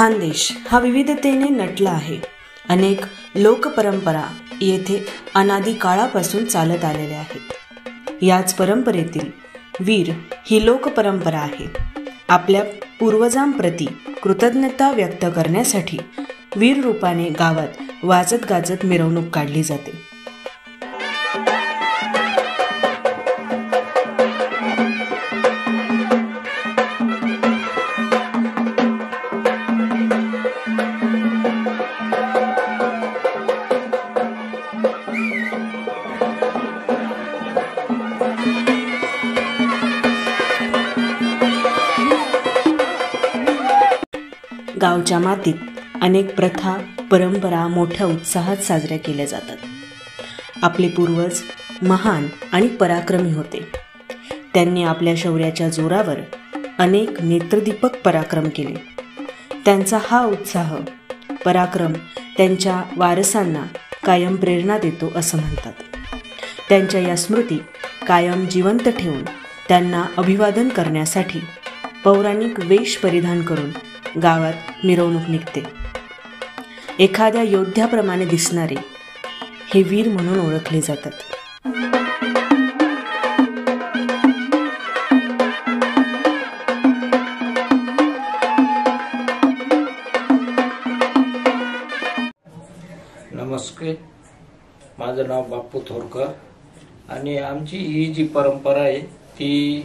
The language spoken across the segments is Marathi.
खानदेश हा विविधतेने नटला आहे. अनेक लोकपरंपरा येथे अनादी काळापासून चालत आलेल्या आहेत. याच परंपरेतील वीर ही लोकपरंपरा आहे. आपल्या पूर्वजांप्रती कृतज्ञता व्यक्त करण्यासाठी वीर रूपाने गावात वाजत गाजत मिरवणूक काढली जाते. गावच्या मातीत अनेक प्रथा परंपरा मोठ्या उत्साहात साजऱ्या केल्या जातात. आपले पूर्वज महान आणि पराक्रमी होते. त्यांनी आपल्या शौर्याच्या जोरावर अनेक नेत्रदीपक पराक्रम केले. त्यांचा हा उत्साह पराक्रम त्यांच्या वारसांना कायम प्रेरणा देतो असं म्हणतात. त्यांच्या या स्मृती कायम जिवंत ठेवून त्यांना अभिवादन करण्यासाठी पौराणिक वेश परिधान करून गावात मिरवणूक निघते. एखाद्या योद्ध्याप्रमाणे दिसणारे हे वीर म्हणून ओळखले जातात. नमस्कार, माझं नाव बापू थोरकर आणि आमची ही जी परंपरा आहे ती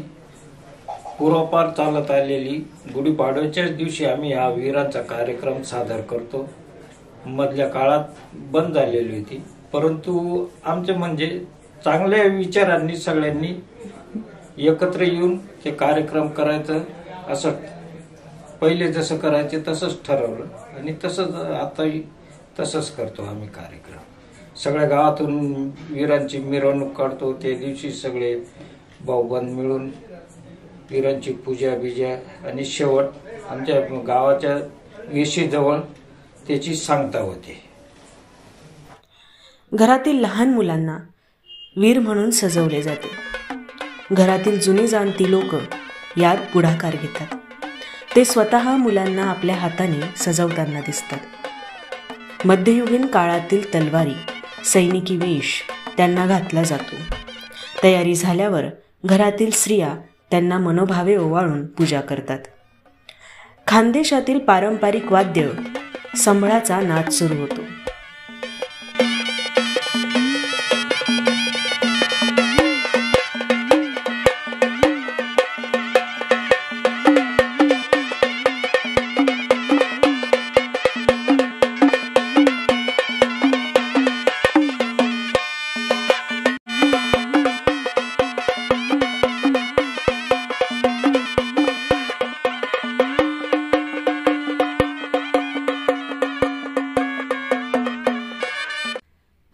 पूर्वापार चालत आलेली. गुढीपाडव्याच्याच दिवशी आम्ही हा वीरांचा कार्यक्रम सादर करतो. मधल्या काळात बंद झालेली होती, परंतु आमचे म्हणजे चांगल्या विचारांनी सगळ्यांनी एकत्र येऊन ते कार्यक्रम करायचं असं पहिले जसं करायचे तसंच ठरवलं आणि तसंच आताही तसंच करतो आम्ही कार्यक्रम. सगळ्या गावातून वीरांची मिरवणूक काढतो. त्या दिवशी सगळे भाऊबंद मिळून वीरांची पूजा बिजा आणि शेवट आमच्या गावाच्या वेशीजवळ त्याची सांगता होते. घरातील लहान मुलांना वीर म्हणून सजवले जाते. घरातील जुनी जाणती लोक यात पुढाकार घेतात. ते स्वतः मुलांना आपल्या हाताने सजवताना दिसतात. मध्ययुगीन काळातील तलवारी सैनिकी वेश त्यांना घातला जातो. तयारी झाल्यावर घरातील स्त्रिया त्यांना मनोभावे ओवाळून पूजा करतात. खानदेशातील पारंपरिक वाद्य संभळाचा नाच सुरू होतो.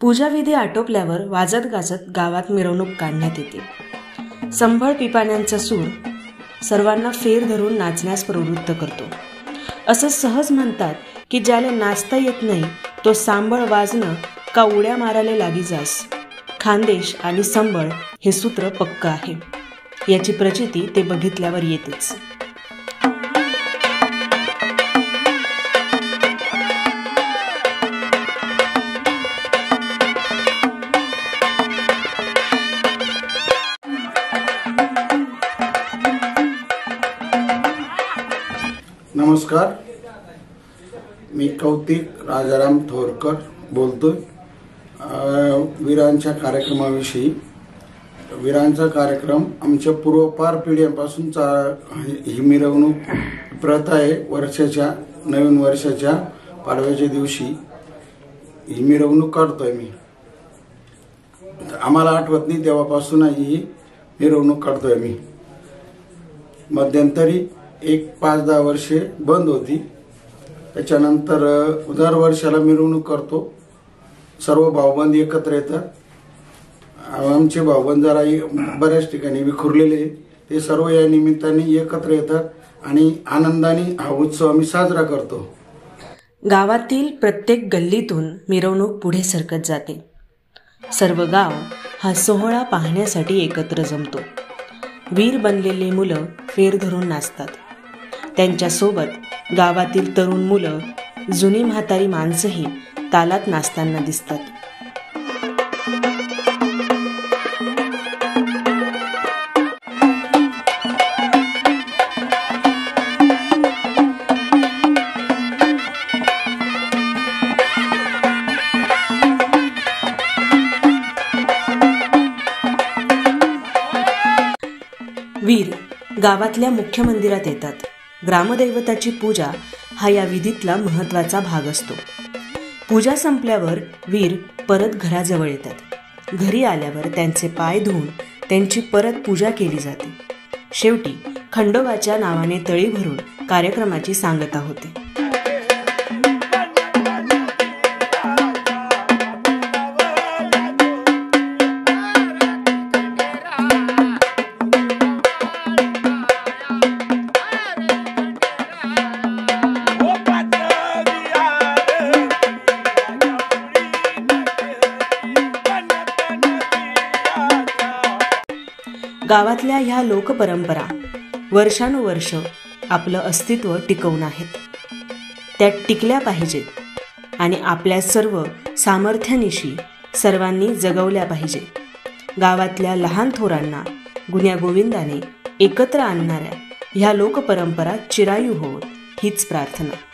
पूजाविधी आटोपल्यावर वाजत गाजत गावात मिरवणूक काढण्यात येते. संभळ पिपाण्यांचा सूर सर्वांना फेर धरून नाचण्यास प्रवृत्त करतो. असं सहज म्हणतात की ज्याला नाचता येत नाही तो सांबळ वाजणं का उड्या मारायला लागी जास. खानदेश आणि संबळ हे सूत्र पक्क आहे. याची प्रचिती ते बघितल्यावर येतेच. नमस्कार, मी कौतिक राजाराम थोरकर बोलतोय. वीरांच्या कार्यक्रमाविषयी. वीरांचा कार्यक्रम आमच्या पूर्वपार पिढ्यांपासून ही मिरवणूक प्रथा आहे. वर्षाच्या नवीन वर्षाच्या पाडव्याच्या दिवशी ही मिरवणूक काढतोय मी. आम्हाला आठवत नाही तेव्हापासून ही मिरवणूक काढतोय मी. मध्यंतरी 5-10 वर्षे बंद होती. त्याच्यानंतर दर वर्षाला मिरवणूक करतो. सर्व भाऊबंद एकत्र येतात. आमचे भाऊबंद जरा बऱ्याच ठिकाणी विखुरलेले, ते सर्व या निमित्ताने एकत्र येतात आणि आनंदाने हा उत्सव आम्ही साजरा करतो. गावातील प्रत्येक गल्लीतून मिरवणूक पुढे सरकत जाते. सर्व गाव हा सोहळा पाहण्यासाठी एकत्र जमतो. वीर बनलेले मुलं फेर धरून नाचतात. त्यांच्यासोबत गावातील तरुण मुलं, जुनी म्हातारी माणसंही तालात नाचताना दिसतात. वीर गावातल्या मुख्य मंदिरात येतात. ग्रामदैवताची पूजा हा या विधीतला महत्त्वाचा भाग असतो. पूजा संपल्यावर वीर परत घराजवळ येतात. घरी आल्यावर त्यांचे पाय धुवून त्यांची परत पूजा केली जाते. शेवटी खंडोबाच्या नावाने तळी भरून कार्यक्रमाची सांगता होते. गावातल्या ह्या लोकपरंपरा वर्षानुवर्ष आपलं अस्तित्व टिकवून आहेत. त्या टिकल्या पाहिजेत आणि आपल्या सर्व सामर्थ्यानिशी सर्वांनी जगवल्या पाहिजे. गावातल्या लहान थोरांना गुण्यागोविंदाने एकत्र आणणाऱ्या ह्या लोकपरंपरा चिरायू होवोत हीच प्रार्थना.